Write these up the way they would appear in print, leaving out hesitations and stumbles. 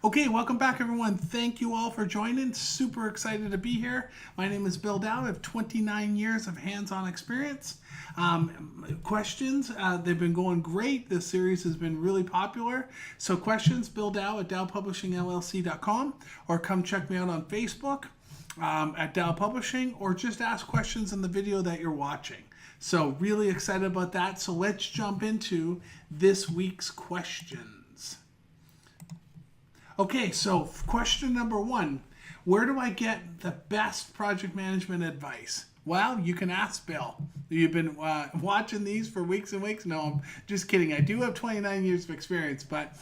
Okay, welcome back, everyone. Thank you all for joining. Super excited to be here. My name is Bill Dow. I have 29 years of hands-on experience. Questions, they've been going great. This series has been really popular. So questions, Bill Dow at dowpublishingllc.com, or come check me out on Facebook at Dow Publishing, or just ask questions in the video that you're watching. So really excited about that. So let's jump into this week's questions. Okay, so question number one, where do I get the best project management advice? Well, you can ask Bill. You've been watching these for weeks and weeks. No, I'm just kidding. I do have 29 years of experience, but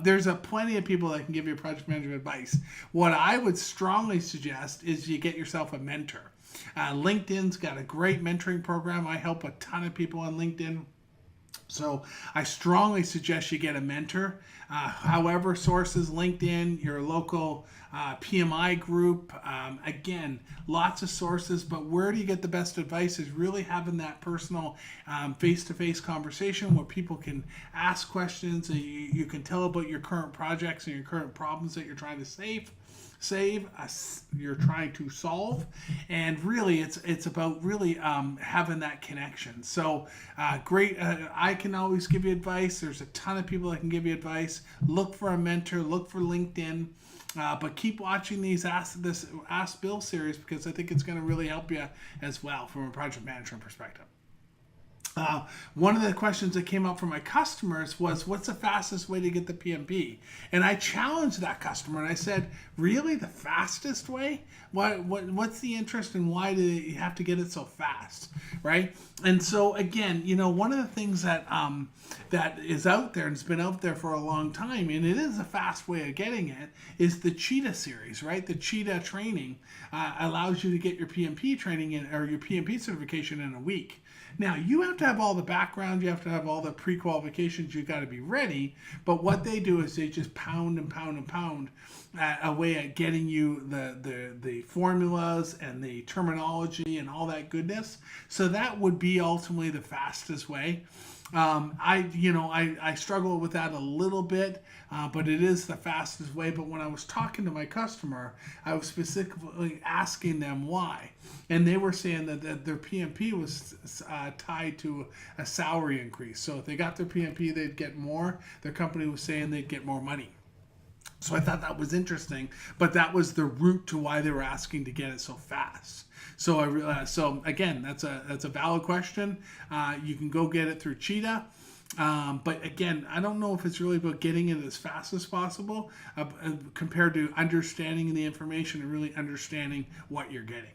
there's plenty of people that can give you project management advice. What I would strongly suggest is you get yourself a mentor. LinkedIn's got a great mentoring program. I help a ton of people on LinkedIn. So I strongly suggest you get a mentor. However, sources, LinkedIn, your local PMI group, again, lots of sources, but where do you get the best advice is really having that personal face-to-face conversation where people can ask questions and you can tell about your current projects and your current problems that you're trying to you're trying to solve, and really it's about really having that connection. So great. I can always give you advice. There's a ton of people that can give you advice. Look for a mentor, look for LinkedIn, but keep watching these Ask Bill series, because I think it's going to really help you as well from a project management perspective. One of the questions that came up from my customers was, what's the fastest way to get the PMP? And I challenged that customer and I said, really, the fastest way? What's the interest and why do you have to get it so fast, right? And so again, one of the things that that is out there and has been out there for a long time, and it is a fast way of getting it, is the Cheetah series, right? The Cheetah training allows you to get your PMP training or your PMP certification in a week. Now, you have to have all the background, you have to have all the pre-qualifications, you've got to be ready, but what they do is they just pound and pound and pound away at getting you the formulas and the terminology and all that goodness. So that would be ultimately the fastest way. I struggle with that a little bit, but it is the fastest way. But when I was talking to my customer, I was specifically asking them why. And they were saying that their PMP was tied to a salary increase. So if they got their PMP, they'd get more. Their company was saying they'd get more money. So I thought that was interesting, but that was the root to why they were asking to get it so fast. So I realized. So again, that's a valid question. You can go get it through Cheetah, but again, I don't know if it's really about getting it as fast as possible compared to understanding the information and really understanding what you're getting,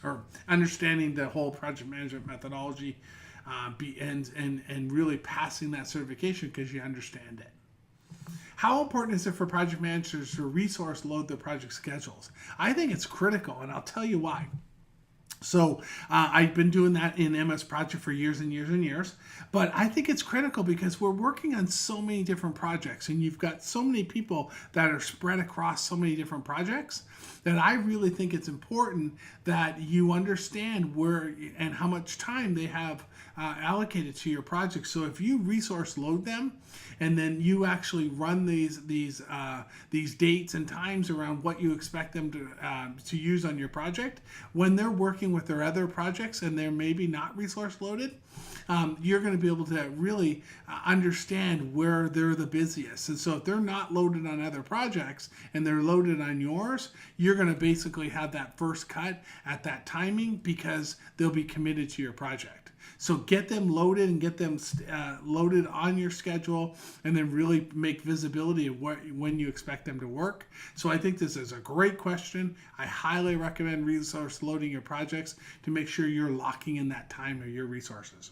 or understanding the whole project management methodology, and really passing that certification because you understand it. How important is it for project managers to resource load their project schedules? I think it's critical, and I'll tell you why. So I've been doing that in MS Project for years and years and years, but I think it's critical because we're working on so many different projects, and you've got so many people that are spread across so many different projects, that I really think it's important that you understand where and how much time they have allocated to your project. So if you resource load them, and then you actually run these dates and times around what you expect them to use on your project, when they're working with their other projects and they're maybe not resource loaded, you're going to be able to really understand where they're the busiest. And so if they're not loaded on other projects and they're loaded on yours, you're going to basically have that first cut at that timing because they'll be committed to your project. So get them loaded and get them loaded on your schedule, and then really make visibility of when you expect them to work. So I think this is a great question. I highly recommend resource loading your projects to make sure you're locking in that time or your resources.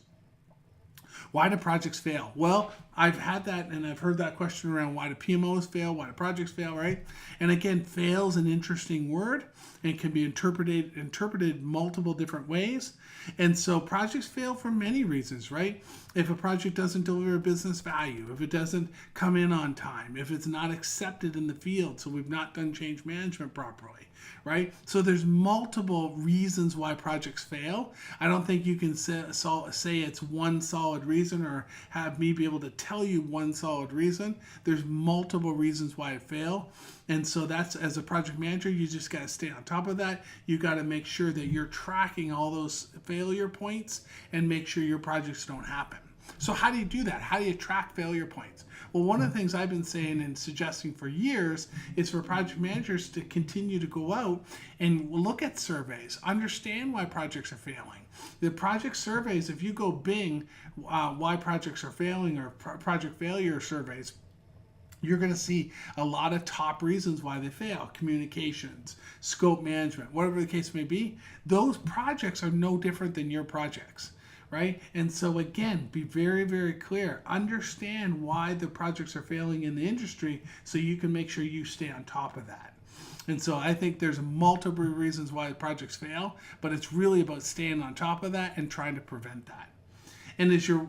Why do projects fail? Well, I've had that, and I've heard that question around why do PMOs fail, why do projects fail, right? And again, fail is an interesting word, and it can be interpreted multiple different ways. And so projects fail for many reasons, right? If a project doesn't deliver business value, if it doesn't come in on time, if it's not accepted in the field, so we've not done change management properly, right? So there's multiple reasons why projects fail. I don't think you can say it's one solid reason or have me be able to tell you one solid reason. There's multiple reasons why it failed. And so that's, as a project manager, you just got to stay on top of that. You got to make sure that you're tracking all those failure points and make sure your projects don't happen. So how do you do that? How do you track failure points? Well, one of the things I've been saying and suggesting for years is for project managers to continue to go out and look at surveys, understand why projects are failing. The project surveys, if you go Bing why projects are failing or project failure surveys, you're going to see a lot of top reasons why they fail. Communications, scope management, whatever the case may be. Those projects are no different than your projects, right? And so again, be very, very clear. Understand why the projects are failing in the industry so you can make sure you stay on top of that. And so I think there's multiple reasons why the projects fail, but it's really about staying on top of that and trying to prevent that. And is your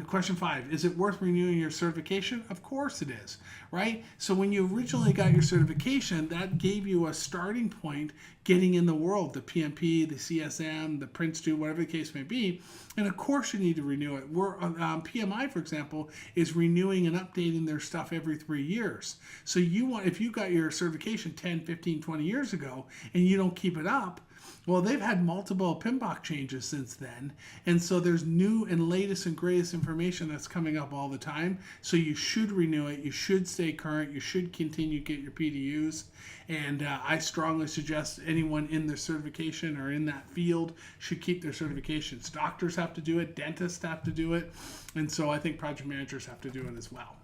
question 5, is it worth renewing your certification? Of course it is, right? So when you originally got your certification, that gave you a starting point getting in the world, the PMP, the CSM, the Prince2, whatever the case may be. And of course you need to renew it. PMI, for example, is renewing and updating their stuff every 3 years. So if you got your certification 10, 15, 20 years ago and you don't keep it up, well, they've had multiple PMBOK changes since then. And so there's new and latest and greatest information that's coming up all the time. So you should renew it. You should stay current. You should continue to get your PDUs. And I strongly suggest anyone in their certification or in that field should keep their certifications. Doctors have to do it. Dentists have to do it. And so I think project managers have to do it as well.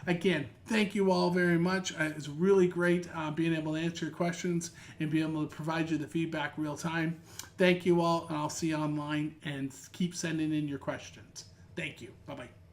Again, thank you all very much. It's really great being able to answer your questions and being able to provide you the feedback real time. Thank you all, and I'll see you online, and keep sending in your questions. Thank you. Bye-bye.